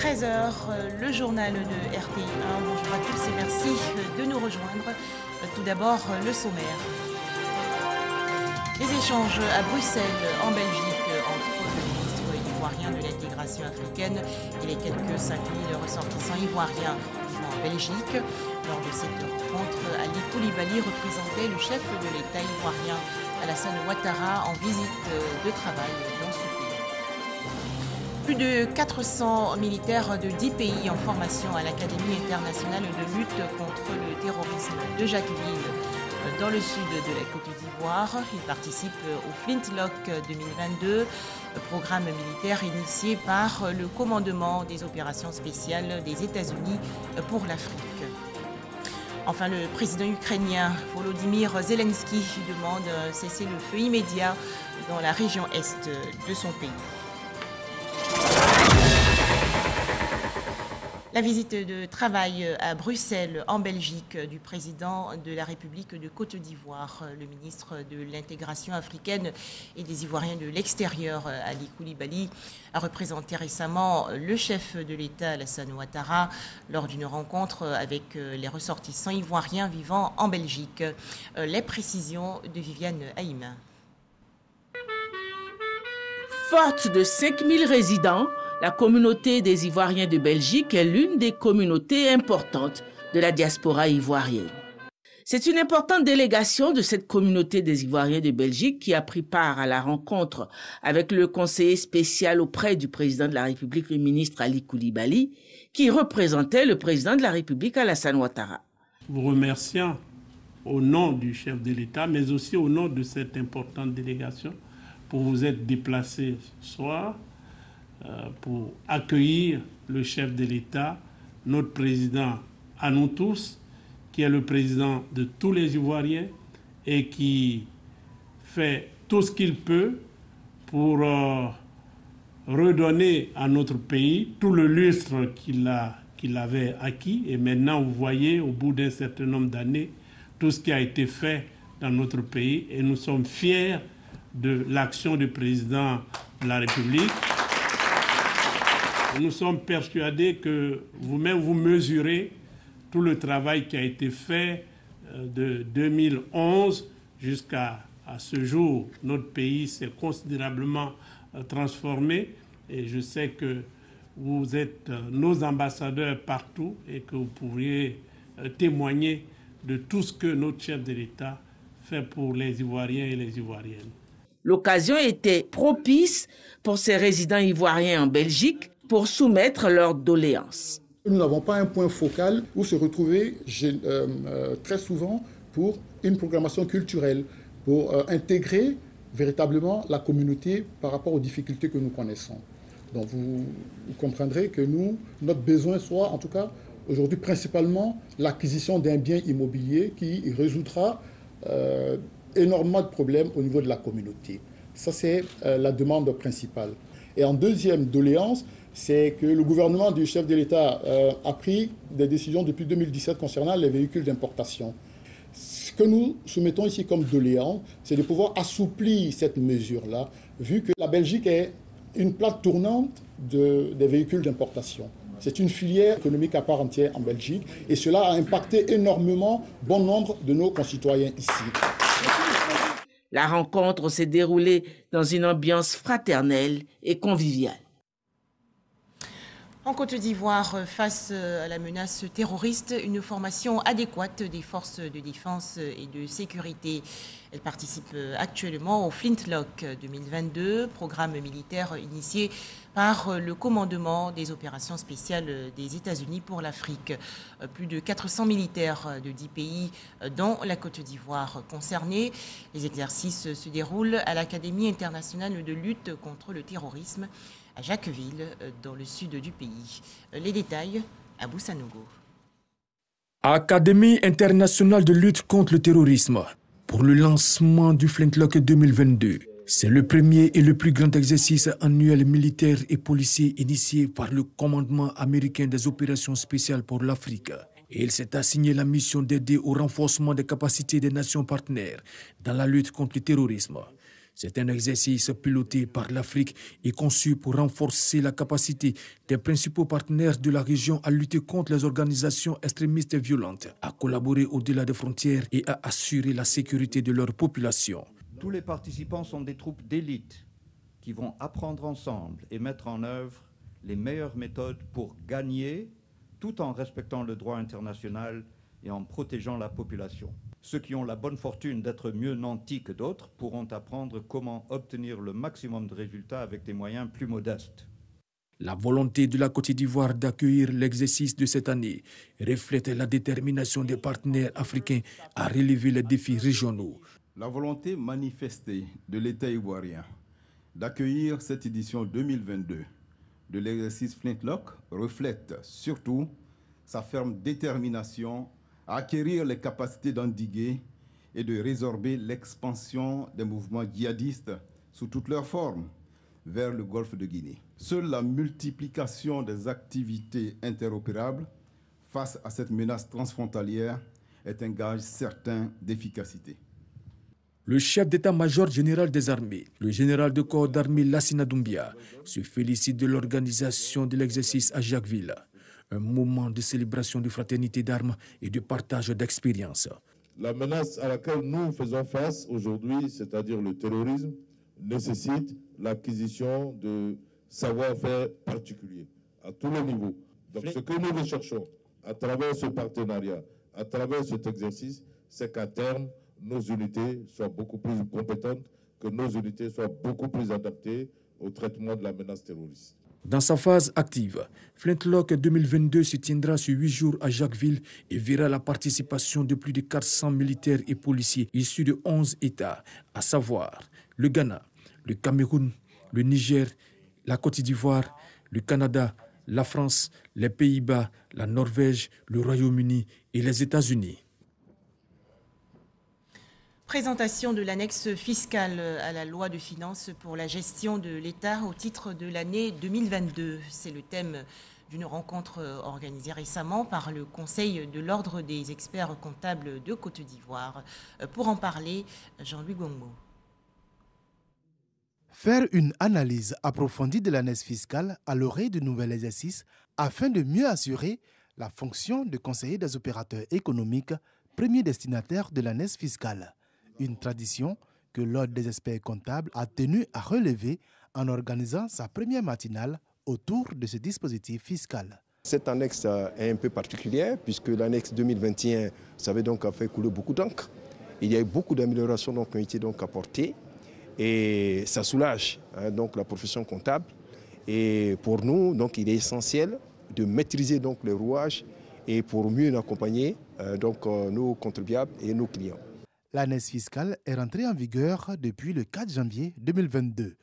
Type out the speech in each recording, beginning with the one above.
13 h, le journal de RTI1. Bonjour à tous et merci de nous rejoindre. Tout d'abord, le sommaire. Les échanges à Bruxelles, en Belgique, entre le ministre ivoirien de l'intégration africaine et les quelques 5000 ressortissants ivoiriens vivant en Belgique. Lors de cette rencontre, Ali Koulibaly représentait le chef de l'État ivoirien, Alassane Ouattara, en visite de travail dans ce pays. Plus de 400 militaires de 10 pays en formation à l'Académie internationale de lutte contre le terrorisme de Jacquesville, dans le sud de la Côte d'Ivoire. Ils participent au Flintlock 2022, programme militaire initié par le commandement des opérations spéciales des États-Unis pour l'Afrique. Enfin, le président ukrainien Volodymyr Zelensky demande un cessez-le-feu immédiat dans la région est de son pays. La visite de travail à Bruxelles, en Belgique, du président de la République de Côte d'Ivoire, le ministre de l'intégration africaine et des Ivoiriens de l'extérieur, Ali Koulibaly, a représenté récemment le chef de l'État, Alassane Ouattara, lors d'une rencontre avec les ressortissants ivoiriens vivant en Belgique. Les précisions de Viviane Haïm. Forte de 5000 résidents, la communauté des Ivoiriens de Belgique est l'une des communautés importantes de la diaspora ivoirienne. C'est une importante délégation de cette communauté des Ivoiriens de Belgique qui a pris part à la rencontre avec le conseiller spécial auprès du président de la République, le ministre Ali Koulibaly, qui représentait le président de la République, Alassane Ouattara. Vous remerciant au nom du chef de l'État, mais aussi au nom de cette importante délégation, pour vous être déplacé ce soir, pour accueillir le chef de l'État, notre président à nous tous, qui est le président de tous les Ivoiriens et qui fait tout ce qu'il peut pour redonner à notre pays tout le lustre qu'il avait acquis. Et maintenant, vous voyez, au bout d'un certain nombre d'années, tout ce qui a été fait dans notre pays. Et nous sommes fiers de l'action du président de la République. Nous sommes persuadés que vous-même vous mesurez tout le travail qui a été fait de 2011 jusqu'à ce jour. Notre pays s'est considérablement transformé et je sais que vous êtes nos ambassadeurs partout et que vous pourriez témoigner de tout ce que notre chef de l'État fait pour les Ivoiriens et les Ivoiriennes. L'occasion était propice pour ces résidents ivoiriens en Belgique pour soumettre leurs doléances. Nous n'avons pas un point focal où se retrouver très souvent pour une programmation culturelle, pour intégrer véritablement la communauté par rapport aux difficultés que nous connaissons. Donc vous comprendrez que notre besoin soit, en tout cas aujourd'hui, principalement l'acquisition d'un bien immobilier qui résoudra énormément de problèmes au niveau de la communauté. Ça, c'est la demande principale. Et en deuxième doléance, c'est que le gouvernement du chef de l'État a pris des décisions depuis 2017 concernant les véhicules d'importation. Ce que nous soumettons ici comme doléance, c'est de pouvoir assouplir cette mesure-là, vu que la Belgique est une plaque tournante des véhicules d'importation. C'est une filière économique à part entière en Belgique et cela a impacté énormément bon nombre de nos concitoyens ici. La rencontre s'est déroulée dans une ambiance fraternelle et conviviale. En Côte d'Ivoire, face à la menace terroriste, une formation adéquate des forces de défense et de sécurité. Elle participe actuellement au Flintlock 2022, programme militaire initié par le commandement des opérations spéciales des États-Unis pour l'Afrique. Plus de 400 militaires de 10 pays, dont la Côte d'Ivoire, concernés. Les exercices se déroulent à l'Académie internationale de lutte contre le terrorisme à Jacquesville, dans le sud du pays. Les détails à Boussanogo. Académie internationale de lutte contre le terrorisme. Pour le lancement du Flintlock 2022, c'est le premier et le plus grand exercice annuel militaire et policier initié par le commandement américain des opérations spéciales pour l'Afrique. Et il s'est assigné la mission d'aider au renforcement des capacités des nations partenaires dans la lutte contre le terrorisme. C'est un exercice piloté par l'Afrique et conçu pour renforcer la capacité des principaux partenaires de la région à lutter contre les organisations extrémistes et violentes, à collaborer au-delà des frontières et à assurer la sécurité de leur population. Tous les participants sont des troupes d'élite qui vont apprendre ensemble et mettre en œuvre les meilleures méthodes pour gagner, tout en respectant le droit international et en protégeant la population. Ceux qui ont la bonne fortune d'être mieux nantis que d'autres pourront apprendre comment obtenir le maximum de résultats avec des moyens plus modestes. La volonté de la Côte d'Ivoire d'accueillir l'exercice de cette année reflète la détermination des partenaires africains à relever les défis régionaux. La volonté manifestée de l'État ivoirien d'accueillir cette édition 2022 de l'exercice Flintlock reflète surtout sa ferme détermination à acquérir les capacités d'endiguer et de résorber l'expansion des mouvements djihadistes sous toutes leurs formes vers le golfe de Guinée. Seule la multiplication des activités interopérables face à cette menace transfrontalière est un gage certain d'efficacité. Le chef d'état-major général des armées, le général de corps d'armée Lassina Doumbia, se félicite de l'organisation de l'exercice à Jacquesville. Un moment de célébration de fraternité d'armes et de partage d'expériences. La menace à laquelle nous faisons face aujourd'hui, c'est-à-dire le terrorisme, nécessite l'acquisition de savoir-faire particuliers à tous les niveaux. Donc ce que nous recherchons à travers ce partenariat, à travers cet exercice, c'est qu'à terme, nos unités soient beaucoup plus compétentes, que nos unités soient beaucoup plus adaptées au traitement de la menace terroriste. Dans sa phase active, Flintlock 2022 se tiendra sur 8 jours à Jacquesville et verra la participation de plus de 400 militaires et policiers issus de 11 États, à savoir le Ghana, le Cameroun, le Niger, la Côte d'Ivoire, le Canada, la France, les Pays-Bas, la Norvège, le Royaume-Uni et les États-Unis. Présentation de l'annexe fiscale à la loi de finances pour la gestion de l'État au titre de l'année 2022. C'est le thème d'une rencontre organisée récemment par le Conseil de l'Ordre des experts comptables de Côte d'Ivoire. Pour en parler, Jean-Louis Gongbo. Faire une analyse approfondie de l'annexe fiscale à l'orée du nouvel exercice afin de mieux assurer la fonction de conseiller des opérateurs économiques, premier destinataire de l'annexe fiscale. Une tradition que l'Ordre des experts comptables a tenu à relever en organisant sa première matinale autour de ce dispositif fiscal. Cette annexe est un peu particulière puisque l'annexe 2021, ça avait donc fait couler beaucoup d'encre. Il y a eu beaucoup d'améliorations qui ont été apportées et ça soulage donc la profession comptable. Et pour nous, donc, il est essentiel de maîtriser donc les rouages et pour mieux accompagner nos contribuables et nos clients. L'annexe fiscale est rentrée en vigueur depuis le 4 janvier 2022.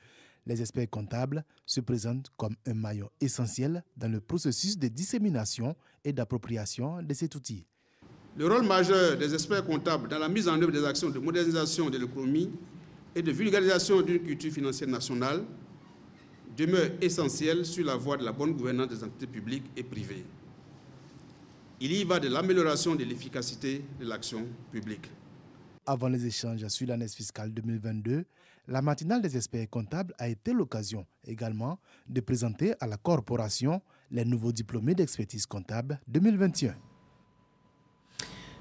Les experts comptables se présentent comme un maillon essentiel dans le processus de dissémination et d'appropriation de cet outil. Le rôle majeur des experts comptables dans la mise en œuvre des actions de modernisation de l'économie et de vulgarisation d'une culture financière nationale demeure essentiel sur la voie de la bonne gouvernance des entités publiques et privées. Il y va de l'amélioration de l'efficacité de l'action publique. Avant les échanges sur l'annexe fiscale 2022, la matinale des experts comptables a été l'occasion également de présenter à la corporation les nouveaux diplômés d'expertise comptable 2021.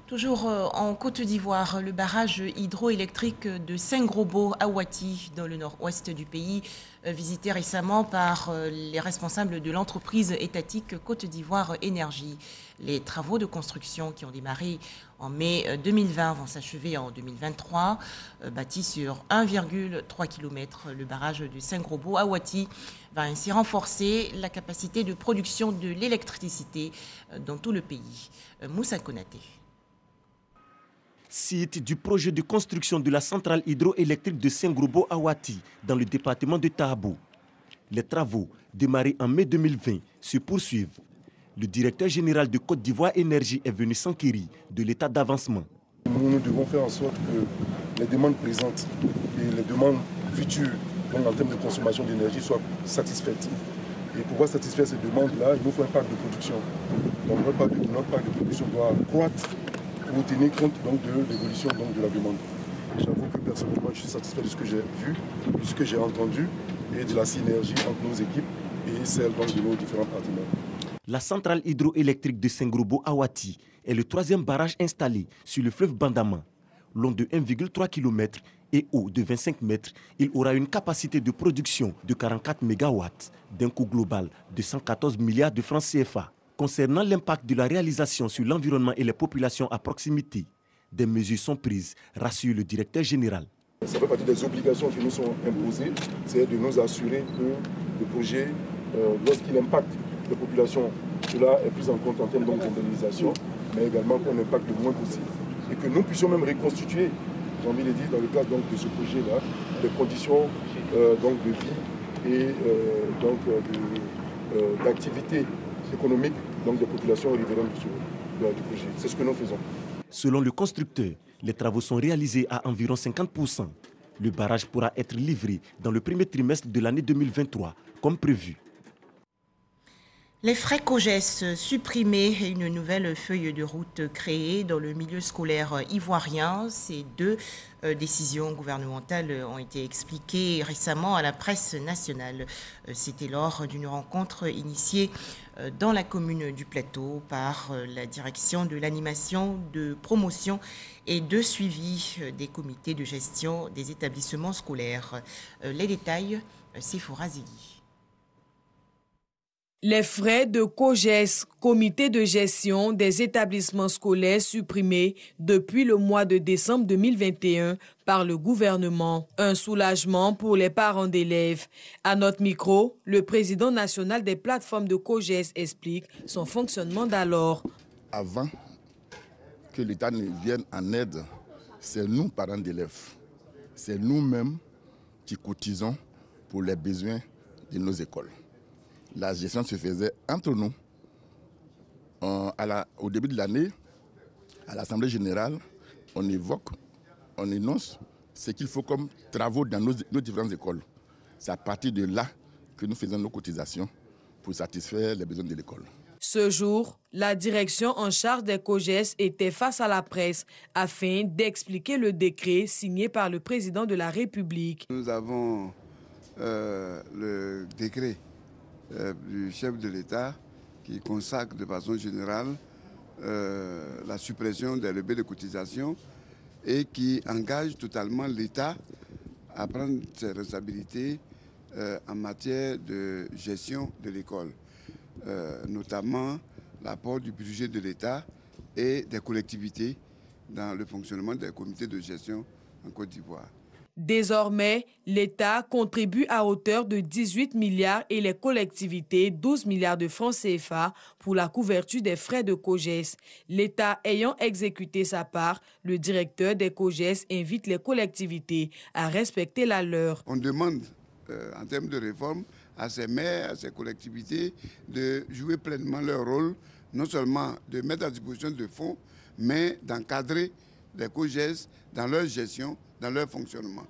Toujours en Côte d'Ivoire, le barrage hydroélectrique de Saint-Grobo à Ouati, dans le nord-ouest du pays, visité récemment par les responsables de l'entreprise étatique Côte d'Ivoire Énergie. Les travaux de construction qui ont démarré en mai 2020 vont s'achever en 2023. Bâti sur 1,3 km, le barrage de Saint-Grobo à Ouati va ainsi renforcer la capacité de production de l'électricité dans tout le pays. Moussa Konaté. Site du projet de construction de la centrale hydroélectrique de Saint-Grobo à Ouati, dans le département de Tahabou. Les travaux, démarrés en mai 2020, se poursuivent. Le directeur général de Côte d'Ivoire Énergie est venu s'enquérir de l'état d'avancement. Nous devons faire en sorte que les demandes présentes et les demandes futures, donc en termes de consommation d'énergie, soient satisfaites. Et pour pouvoir satisfaire ces demandes-là, il nous faut un parc de production. Donc notre parc de production doit croître pour tenir compte donc, de l'évolution de la demande. J'avoue que personnellement, je suis satisfait de ce que j'ai vu, de ce que j'ai entendu et de la synergie entre nos équipes et celle donc, de nos différents partenaires. La centrale hydroélectrique de Sengrobo-Awati est le 3e barrage installé sur le fleuve Bandama. Long de 1,3 km et haut de 25 mètres, il aura une capacité de production de 44 MW, d'un coût global de 114 milliards de francs CFA. Concernant l'impact de la réalisation sur l'environnement et les populations à proximité, des mesures sont prises, rassure le directeur général. Ça fait partie des obligations qui nous sont imposées, c'est de nous assurer que le projet, lorsqu'il impacte les populations, cela est pris en compte en termes d'indemnisation, mais également qu'on impacte le moins possible. Et que nous puissions même reconstituer, j'ai envie de dire, dans le cadre donc, de ce projet-là, les conditions donc, de vie et d'activité économique donc, des populations riveraines du projet. C'est ce que nous faisons. Selon le constructeur, les travaux sont réalisés à environ 50%. Le barrage pourra être livré dans le premier trimestre de l'année 2023, comme prévu. Les frais COGES supprimés et une nouvelle feuille de route créée dans le milieu scolaire ivoirien. Ces deux décisions gouvernementales ont été expliquées récemment à la presse nationale. C'était lors d'une rencontre initiée dans la commune du Plateau par la direction de l'animation, de promotion et de suivi des comités de gestion des établissements scolaires. Les détails, Sephora Zigui. Les frais de COGES, comité de gestion des établissements scolaires supprimés depuis le mois de décembre 2021 par le gouvernement. Un soulagement pour les parents d'élèves. À notre micro, le président national des plateformes de COGES explique son fonctionnement d'alors. Avant que l'État ne vienne en aide, c'est nous, parents d'élèves, c'est nous-mêmes qui cotisons pour les besoins de nos écoles. La gestion se faisait entre nous. Au début de l'année, à l'Assemblée générale, on énonce ce qu'il faut comme travaux dans nos différentes écoles. C'est à partir de là que nous faisons nos cotisations pour satisfaire les besoins de l'école. Ce jour, la direction en charge des COGES était face à la presse afin d'expliquer le décret signé par le président de la République. Nous avons le décret du chef de l'État qui consacre de façon générale la suppression des relevés de cotisation et qui engage totalement l'État à prendre ses responsabilités en matière de gestion de l'école, notamment l'apport du budget de l'État et des collectivités dans le fonctionnement des comités de gestion en Côte d'Ivoire. Désormais, l'État contribue à hauteur de 18 milliards et les collectivités 12 milliards de francs CFA pour la couverture des frais de COGES. L'État ayant exécuté sa part, le directeur des COGES invite les collectivités à respecter la leur. On demande, en termes de réforme, à ces maires, à ces collectivités de jouer pleinement leur rôle, non seulement de mettre à disposition de fonds, mais d'encadrer les COGES dans leur gestion, dans leur fonctionnement.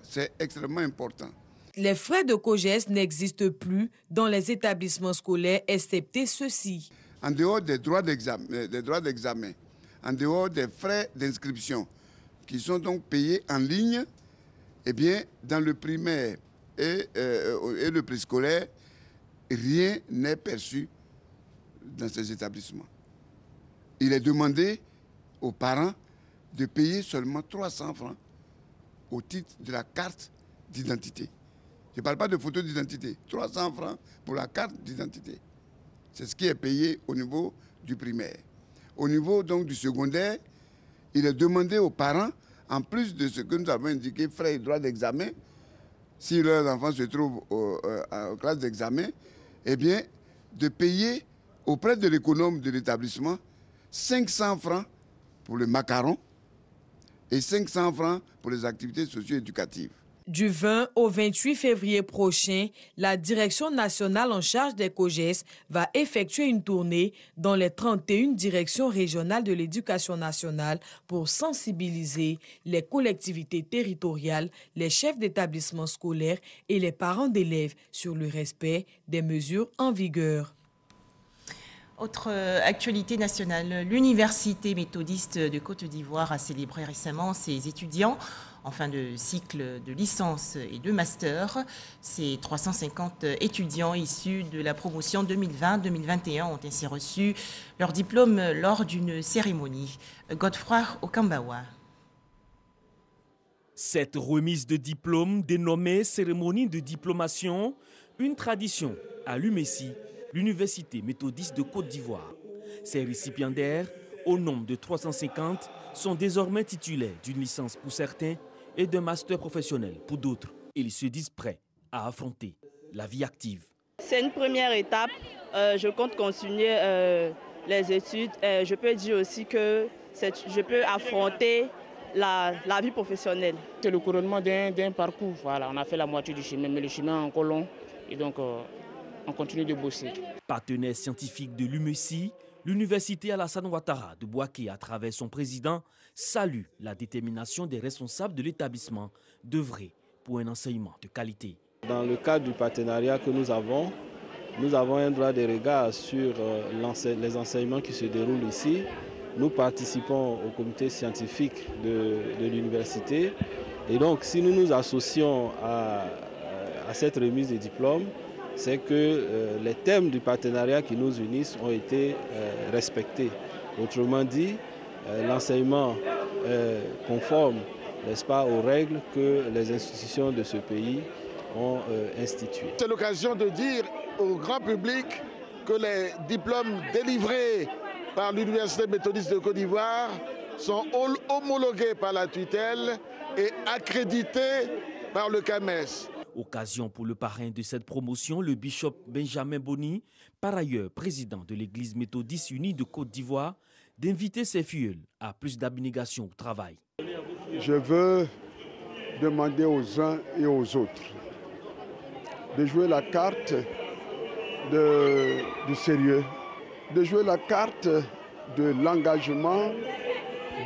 C'est extrêmement important. Les frais de COGES n'existent plus dans les établissements scolaires, excepté ceux-ci. En dehors des droits d'examen, en dehors des frais d'inscription, qui sont donc payés en ligne, eh bien, dans le primaire et le préscolaire, rien n'est perçu dans ces établissements. Il est demandé aux parents de payer seulement 300 francs au titre de la carte d'identité. Je ne parle pas de photo d'identité. 300 francs pour la carte d'identité. C'est ce qui est payé au niveau du primaire. Au niveau donc du secondaire, il est demandé aux parents, en plus de ce que nous avons indiqué, frais et droits d'examen, si leurs enfants se trouvent aux classes d'examen, eh bien, de payer auprès de l'économe de l'établissement 500 francs pour le macaron et 500 francs pour les activités socio-éducatives. Du 20 au 28 février prochain, la Direction nationale en charge des COGES va effectuer une tournée dans les 31 directions régionales de l'éducation nationale pour sensibiliser les collectivités territoriales, les chefs d'établissements scolaires et les parents d'élèves sur le respect des mesures en vigueur. Autre actualité nationale, l'Université méthodiste de Côte d'Ivoire a célébré récemment ses étudiants en fin de cycle de licence et de master. Ces 350 étudiants issus de la promotion 2020-2021 ont ainsi reçu leur diplôme lors d'une cérémonie. Godefroy Okambawa. Cette remise de diplôme, dénommée cérémonie de diplomation, une tradition à l'UMESI, l'Université méthodiste de Côte d'Ivoire. Ces récipiendaires, au nombre de 350, sont désormais titulaires d'une licence pour certains et d'un master professionnel pour d'autres. Ils se disent prêts à affronter la vie active. C'est une première étape. Je compte continuer les études. Je peux dire aussi que je peux affronter la vie professionnelle. C'est le couronnement d'un parcours. Voilà, on a fait la moitié du chemin, mais le chemin est encore long et donc on continue de bosser. Partenaire scientifique de l'UMESI, l'Université Alassane Ouattara de Bouaké, à travers son président, salue la détermination des responsables de l'établissement d'œuvrer pour un enseignement de qualité. Dans le cadre du partenariat que nous avons un droit de regard sur les enseignements qui se déroulent ici. Nous participons au comité scientifique de l'université et donc si nous nous associons à cette remise de diplôme, c'est que les thèmes du partenariat qui nous unissent ont été respectés. Autrement dit, l'enseignement conforme, n'est-ce pas, aux règles que les institutions de ce pays ont instituées. C'est l'occasion de dire au grand public que les diplômes délivrés par l'Université méthodiste de Côte d'Ivoire sont homologués par la tutelle et accrédités par le CAMES. Occasion pour le parrain de cette promotion, le bishop Benjamin Boni, par ailleurs président de l'Église méthodiste unie de Côte d'Ivoire, d'inviter ses filleuls à plus d'abnégation au travail. Je veux demander aux uns et aux autres de jouer la carte du sérieux, de jouer la carte de l'engagement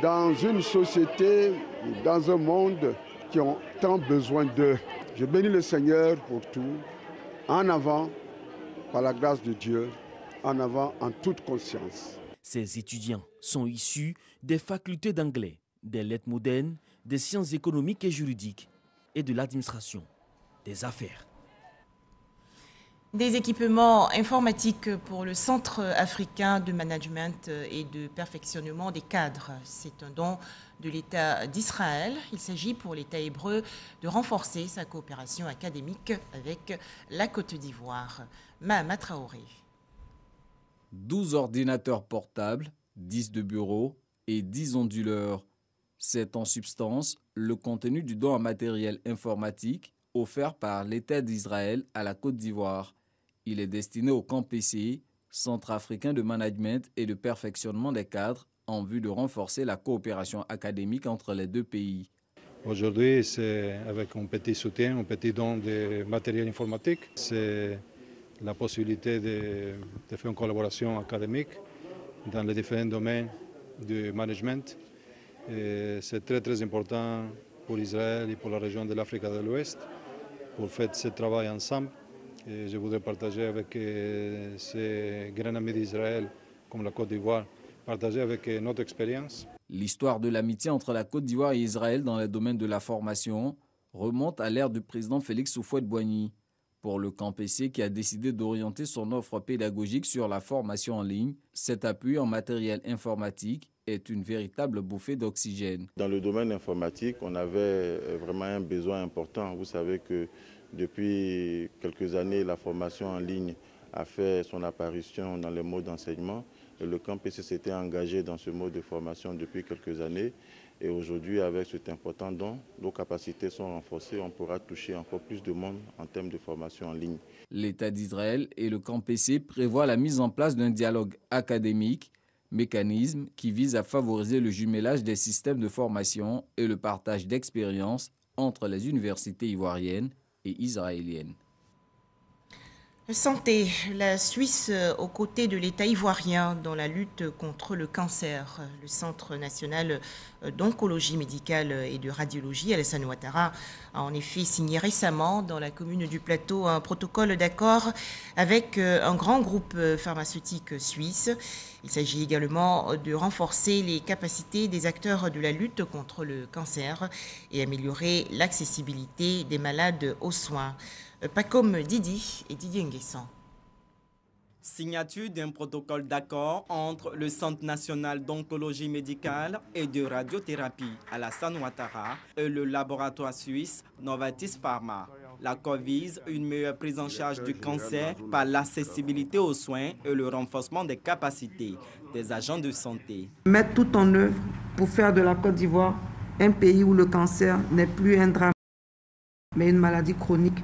dans une société, dans un monde qui ont tant besoin d'eux. Je bénis le Seigneur pour tout. En avant, par la grâce de Dieu, en avant en toute conscience. Ces étudiants sont issus des facultés d'anglais, des lettres modernes, des sciences économiques et juridiques et de l'administration des affaires. Des équipements informatiques pour le Centre africain de management et de perfectionnement des cadres. C'est un don de l'État d'Israël. Il s'agit pour l'État hébreu de renforcer sa coopération académique avec la Côte d'Ivoire. Mahama Traoré. 12 ordinateurs portables, 10 de bureau et 10 onduleurs. C'est en substance le contenu du don en matériel informatique offert par l'État d'Israël à la Côte d'Ivoire. Il est destiné au camp PCI, Centre africain de management et de perfectionnement des cadres, en vue de renforcer la coopération académique entre les deux pays. Aujourd'hui, c'est avec un petit soutien, un petit don de matériel informatique. C'est la possibilité de faire une collaboration académique dans les différents domaines du management. C'est très important pour Israël et pour la région de l'Afrique de l'Ouest pour faire ce travail ensemble. Et je voudrais partager avec ces grands amis d'Israël comme la Côte d'Ivoire, partager avec notre expérience. L'histoire de l'amitié entre la Côte d'Ivoire et Israël dans les domaines de la formation remonte à l'ère du président Félix Houphouët-Boigny. Pour le camp PC qui a décidé d'orienter son offre pédagogique sur la formation en ligne, cet appui en matériel informatique est une véritable bouffée d'oxygène. Dans le domaine informatique, on avait vraiment un besoin important. Vous savez que depuis quelques années, la formation en ligne a fait son apparition dans les modes d'enseignement. Le camp PC s'était engagé dans ce mode de formation depuis quelques années. Et aujourd'hui, avec cet important don, nos capacités sont renforcées. On pourra toucher encore plus de monde en termes de formation en ligne. L'État d'Israël et le camp PC prévoient la mise en place d'un dialogue académique, mécanisme qui vise à favoriser le jumelage des systèmes de formation et le partage d'expériences entre les universités ivoiriennes et israélienne. Santé, la Suisse aux côtés de l'État ivoirien dans la lutte contre le cancer. Le Centre national d'oncologie médicale et de radiologie, Alassane Ouattara, a en effet signé récemment dans la commune du Plateau un protocole d'accord avec un grand groupe pharmaceutique suisse. Il s'agit également de renforcer les capacités des acteurs de la lutte contre le cancer et améliorer l'accessibilité des malades aux soins. Pas comme Didi et Didier Nguessan. Signature d'un protocole d'accord entre le Centre national d'oncologie médicale et de radiothérapie Alassane Ouattara et le laboratoire suisse Novartis Pharma. L'accord vise une meilleure prise en charge du cancer par l'accessibilité aux soins et le renforcement des capacités des agents de santé. Mettre tout en œuvre pour faire de la Côte d'Ivoire un pays où le cancer n'est plus un drame, mais une maladie chronique.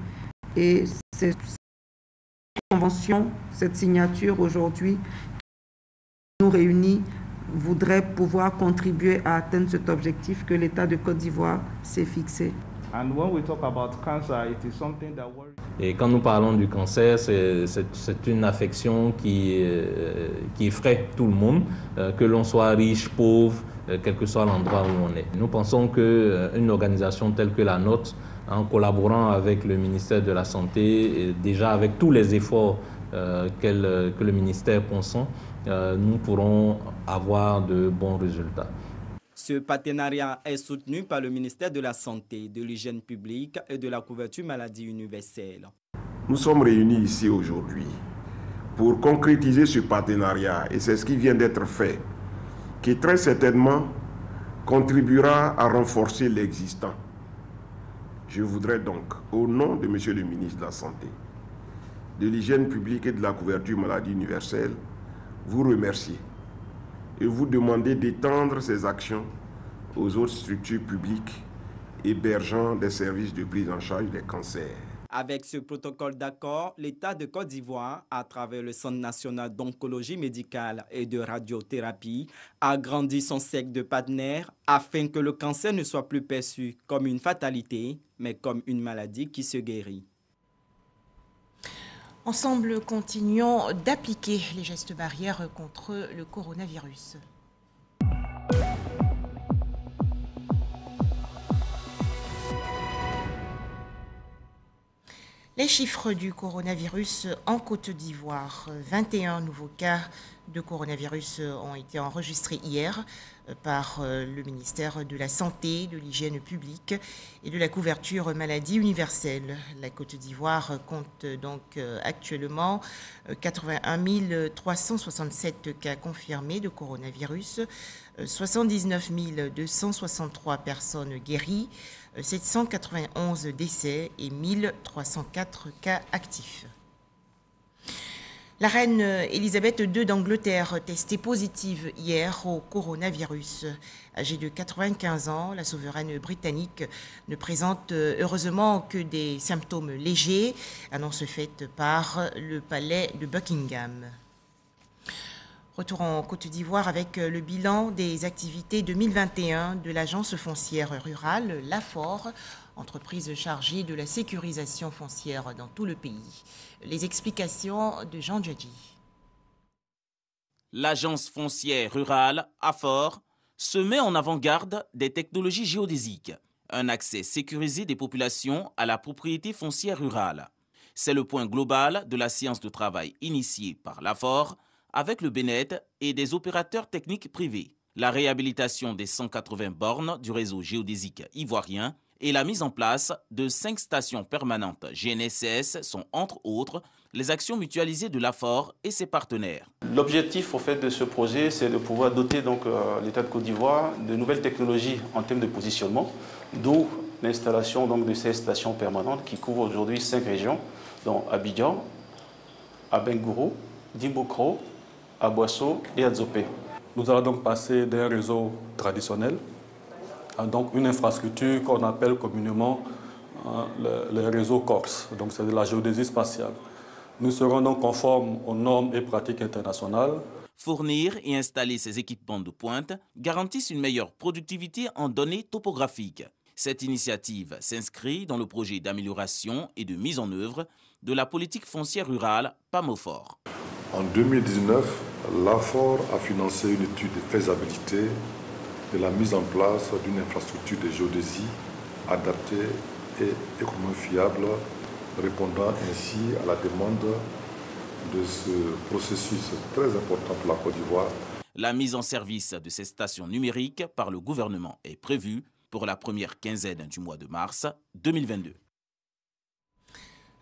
Et cette convention, cette signature aujourd'hui qui nous réunit, voudrait pouvoir contribuer à atteindre cet objectif que l'État de Côte d'Ivoire s'est fixé. Et quand nous parlons du cancer, c'est une affection qui effraie tout le monde, que l'on soit riche, pauvre, quel que soit l'endroit où on est. Nous pensons qu'une organisation telle que la nôtre, en collaborant avec le ministère de la Santé, et déjà avec tous les efforts que le ministère consent, nous pourrons avoir de bons résultats. Ce partenariat est soutenu par le ministère de la Santé, de l'Hygiène publique et de la couverture maladie universelle. Nous sommes réunis ici aujourd'hui pour concrétiser ce partenariat et c'est ce qui vient d'être fait, qui très certainement contribuera à renforcer l'existant. Je voudrais donc, au nom de Monsieur le ministre de la Santé, de l'Hygiène publique et de la couverture maladie universelle, vous remercier et vous demander d'étendre ces actions aux autres structures publiques hébergeant des services de prise en charge des cancers. Avec ce protocole d'accord, l'État de Côte d'Ivoire, à travers le Centre national d'oncologie médicale et de radiothérapie, a agrandi son cercle de partenaires afin que le cancer ne soit plus perçu comme une fatalité, mais comme une maladie qui se guérit. Ensemble, continuons d'appliquer les gestes barrières contre le coronavirus. Les chiffres du coronavirus en Côte d'Ivoire. 21 nouveaux cas de coronavirus ont été enregistrés hier par le ministère de la Santé, de l'Hygiène publique et de la couverture maladie universelle. La Côte d'Ivoire compte donc actuellement 81 367 cas confirmés de coronavirus, 79 263 personnes guéries, 791 décès et 1304 cas actifs. La reine Elisabeth II d'Angleterre, testée positive hier au coronavirus. Âgée de 95 ans, la souveraine britannique ne présente heureusement que des symptômes légers, annonce faite par le palais de Buckingham. Retour en Côte d'Ivoire avec le bilan des activités 2021 de l'Agence foncière rurale, l'AFOR, entreprise chargée de la sécurisation foncière dans tout le pays. Les explications de Jean Djadji. L'Agence foncière rurale, AFOR, se met en avant-garde des technologies géodésiques, un accès sécurisé des populations à la propriété foncière rurale. C'est le point global de la séance de travail initiée par l'AFOR avec le BNED et des opérateurs techniques privés. La réhabilitation des 180 bornes du réseau géodésique ivoirien et la mise en place de 5 stations permanentes GNSS sont entre autres les actions mutualisées de l'AFOR et ses partenaires. L'objectif au fait de ce projet, c'est de pouvoir doter l'État de Côte d'Ivoire de nouvelles technologies en termes de positionnement, d'où l'installation de ces stations permanentes qui couvrent aujourd'hui 5 régions, dont Abidjan, Abengourou, Dimbokro, Aboasso et Adzopé. Nous allons donc passer d'un réseau traditionnel à donc une infrastructure qu'on appelle communément le réseau Corse, donc c'est de la géodésie spatiale. Nous serons donc conformes aux normes et pratiques internationales. Fournir et installer ces équipements de pointe garantissent une meilleure productivité en données topographiques. Cette initiative s'inscrit dans le projet d'amélioration et de mise en œuvre de la politique foncière rurale, PAMOFOR. En 2019, l'AFOR a financé une étude de faisabilité de la mise en place d'une infrastructure de géodésie adaptée et économiquement fiable, répondant ainsi à la demande de ce processus très important pour la Côte d'Ivoire. La mise en service de ces stations numériques par le gouvernement est prévue pour la première quinzaine du mois de mars 2022.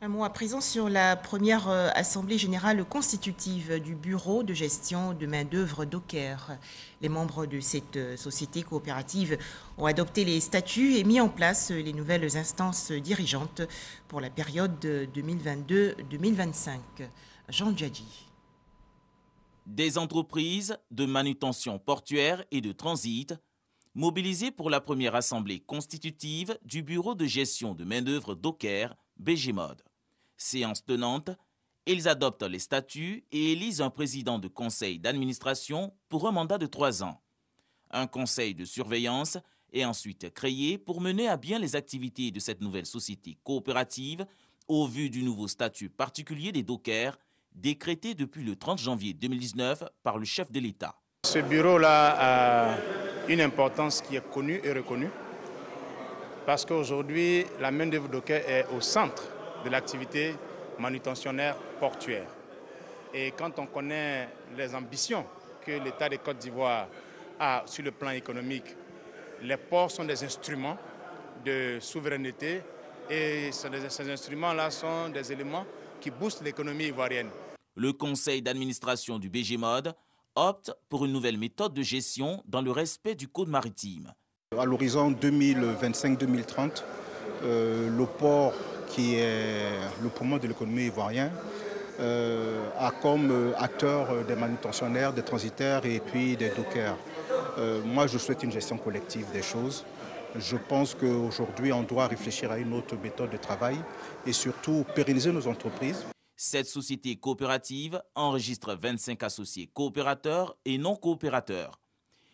Un mot à présent sur la première assemblée générale constitutive du bureau de gestion de main-d'œuvre d'Oker. Les membres de cette société coopérative ont adopté les statuts et mis en place les nouvelles instances dirigeantes pour la période 2022-2025. Jean Djadji. Des entreprises de manutention portuaire et de transit mobilisées pour la première assemblée constitutive du bureau de gestion de main-d'œuvre d'Oker, BGMod. Séance tenante, ils adoptent les statuts et élisent un président de conseil d'administration pour un mandat de 3 ans. Un conseil de surveillance est ensuite créé pour mener à bien les activités de cette nouvelle société coopérative au vu du nouveau statut particulier des dockers décrété depuis le 30 janvier 2019 par le chef de l'État. Ce bureau-là a une importance qui est connue et reconnue parce qu'aujourd'hui, la main-d'œuvre docker est au centre de l'activité manutentionnaire portuaire. Et quand on connaît les ambitions que l'État de Côte d'Ivoire a sur le plan économique, les ports sont des instruments de souveraineté et ces instruments-là sont des éléments qui boostent l'économie ivoirienne. Le conseil d'administration du BGMod opte pour une nouvelle méthode de gestion dans le respect du code maritime. À l'horizon 2025-2030, le port qui est le poumon de l'économie ivoirienne a comme acteurs des manutentionnaires, des transitaires et puis des dockers. Moi, je souhaite une gestion collective des choses. Je pense qu'aujourd'hui, on doit réfléchir à une autre méthode de travail et surtout pérenniser nos entreprises. Cette société coopérative enregistre 25 associés coopérateurs et non coopérateurs,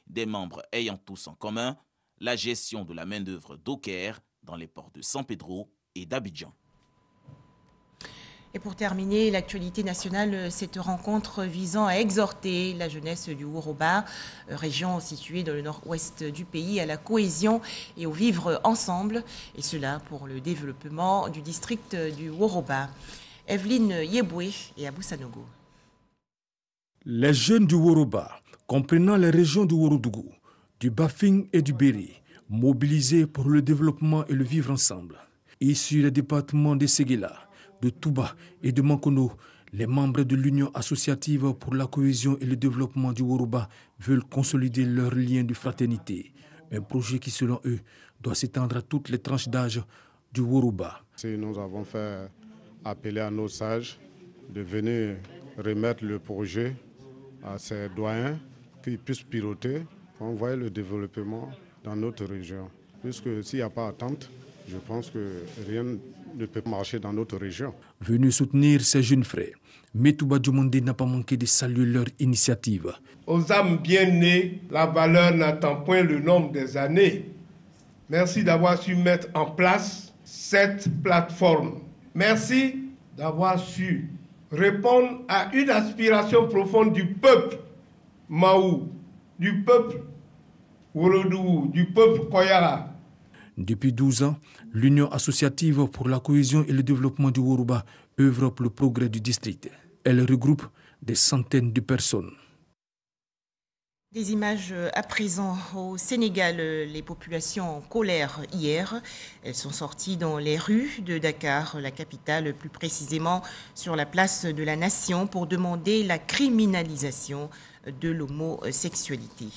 des membres ayant tous en commun la gestion de la main-d'œuvre docker dans les ports de San Pedro et d'Abidjan. Et pour terminer, l'actualité nationale, cette rencontre visant à exhorter la jeunesse du Woroba, région située dans le nord-ouest du pays, à la cohésion et au vivre ensemble, et cela pour le développement du district du Woroba. Evelyne Yeboué et Abou Sanogo. Les jeunes du Woroba, comprenant les régions du Worodougou, du Bafing et du Béri, mobilisés pour le développement et le vivre ensemble. Issus des départements de Séguéla, de Touba et de Mankono, les membres de l'Union associative pour la cohésion et le développement du Woroba veulent consolider leurs liens de fraternité. Un projet qui, selon eux, doit s'étendre à toutes les tranches d'âge du Woroba. Nous avons fait appeler à nos sages de venir remettre le projet à ces doyens qui puissent piloter pour envoyer le développement dans notre région. Puisque s'il n'y a pas d'attente, je pense que rien ne peut marcher dans notre région. Venu soutenir ces jeunes frères, Metouba Djomondé n'a pas manqué de saluer leur initiative. Aux âmes bien nées, la valeur n'attend point le nombre des années. Merci d'avoir su mettre en place cette plateforme. Merci d'avoir su répondre à une aspiration profonde du peuple Maou, du peuple Worodougou, du peuple Koyara. Depuis 12 ans, l'Union associative pour la cohésion et le développement du Woroba œuvre pour le progrès du district. Elle regroupe des centaines de personnes. Des images à présent au Sénégal, les populations en colère hier. Elles sont sorties dans les rues de Dakar, la capitale, plus précisément sur la place de la Nation, pour demander la criminalisation de l'homosexualité.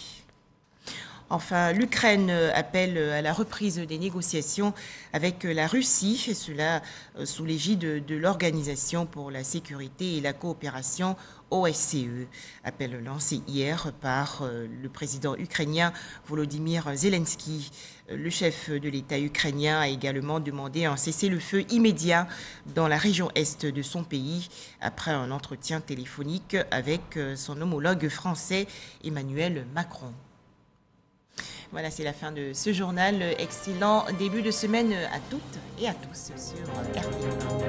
Enfin, l'Ukraine appelle à la reprise des négociations avec la Russie, et cela sous l'égide de l'Organisation pour la sécurité et la coopération OSCE. Appel lancé hier par le président ukrainien Volodymyr Zelensky. Le chef de l'État ukrainien a également demandé un cessez-le-feu immédiat dans la région est de son pays après un entretien téléphonique avec son homologue français Emmanuel Macron. Voilà, c'est la fin de ce journal. Excellent début de semaine à toutes et à tous sur RTL.